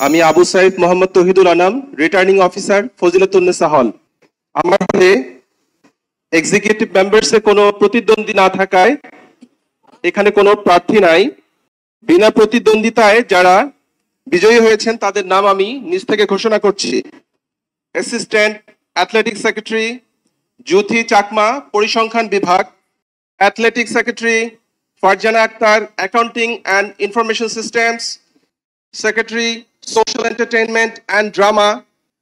আমি Abu Saeed Mohammad Tauhidul Anam, returning officer, Fazilatunnesa হল। আমাদের এক্সিকিউটিভ মেম্বার্সে কোনো প্রতিদ্বন্দ্বী না থাকায় এখানে কোনো প্রার্থী নাই। বিনা প্রতিদ্বন্দ্বিতায় যারা বিজয়ী হয়েছেন তাদের নাম আমি নিজ থেকে ঘোষণা করছি। Assistant athletic secretary Juthi Chakma, পরিসংখ্যান বিভাগ। Athletic secretary Farzana Akhter, accounting and information systems. Secretary social entertainment and drama,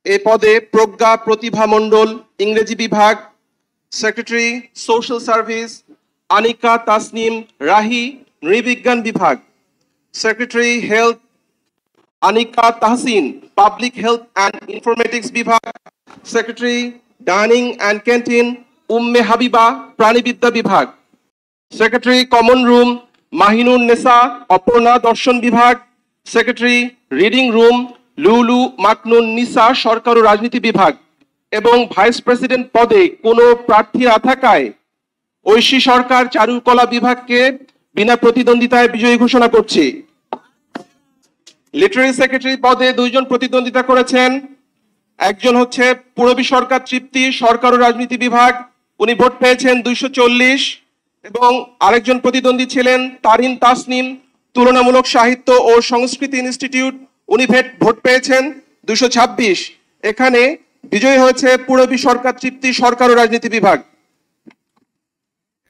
এ পদে প্রজ্ঞা প্রতিভা মণ্ডল, ইংরেজি বিভাগ। Secretary social service Anika Tasnim Rahi, নৃবিজ্ঞান বিভাগ। Secretary health Anika Tahsin, public health and informatics বিভাগ। Secretary dining and canteen Umme Habiba, প্রাণীবিদ্যা বিভাগ। Secretary common room Mahinun Nesa, Aparna, দর্শন বিভাগ। সেক্রেটারি রিডিং রুম লুলু মাকনুন নিসা, সরকার ও রাজনীতি বিভাগ। এবং ভাইস প্রেসিডেন্ট পদে কোনো প্রার্থী না থাকায় ঐশী সরকার, চারুকলা বিভাগকে বিনা প্রতিদ্বন্দ্বিতায় বিজয়ী ঘোষণা করছি। লিটারেরি সেক্রেটারি পদে দুইজন প্রতিদ্বন্দ্বিতা করেছেন। একজন হচ্ছে পূরবী সরকার তৃপ্তি, সরকার ও রাজনীতি বিভাগ, উনি ভোট পেয়েছেন 240। এবং আরেকজন প্রতিদ্বন্দ্বী ছিলেন তারিন তাসনিম, তুলনামূলক সাহিত্য ও সংস্কৃতি ইনস্টিটিউট, উনি ভোট পেয়েছেন 226। এখানে বিজয়ী হয়েছে পূরবী সরকার তৃপ্তি, সরকার ও রাজনীতি বিভাগ।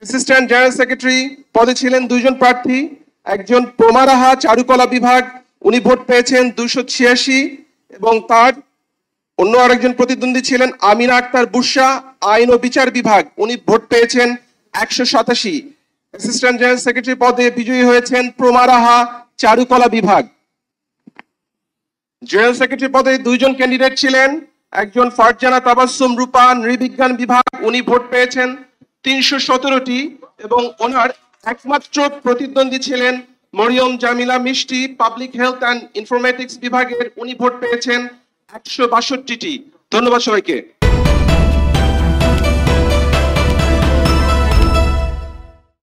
অ্যাসিস্ট্যান্ট জেনারেল সেক্রেটারি পদে ছিলেন দুইজন প্রার্থী। একজন প্রমারাহা, চারুকলা বিভাগ, উনি ভোট পেয়েছেন 286। এবং তার অন্য আরেকজন প্রতিদ্বন্দ্বী ছিলেন আমিনা আক্তার বুশরা, আইন ও বিচার বিভাগ, উনি ভোট পেয়েছেন 187। অ্যাসিস্ট্যান্ট জেনারেল সেক্রেটারি পদে বিজয়ী হয়েছেন প্রমারাহা, চারুকলা বিভাগ। জেনারেল সেক্রেটারি পদে দুইজন ক্যান্ডিডেট ছিলেন। একজন ফারজানা তাবাসসুম রূপা, নৃবিজ্ঞান বিভাগ, উনি ভোট পেয়েছেন 317টি। এবং ওনার একমাত্র প্রতিদ্বন্দ্বী ছিলেন মরিয়ম জামিলা মিষ্টি, পাবলিক হেলথ অ্যান্ড ইনফরমেটিক্স বিভাগের, উনি ভোট পেয়েছেন 162টি। ধন্যবাদ সবাইকে।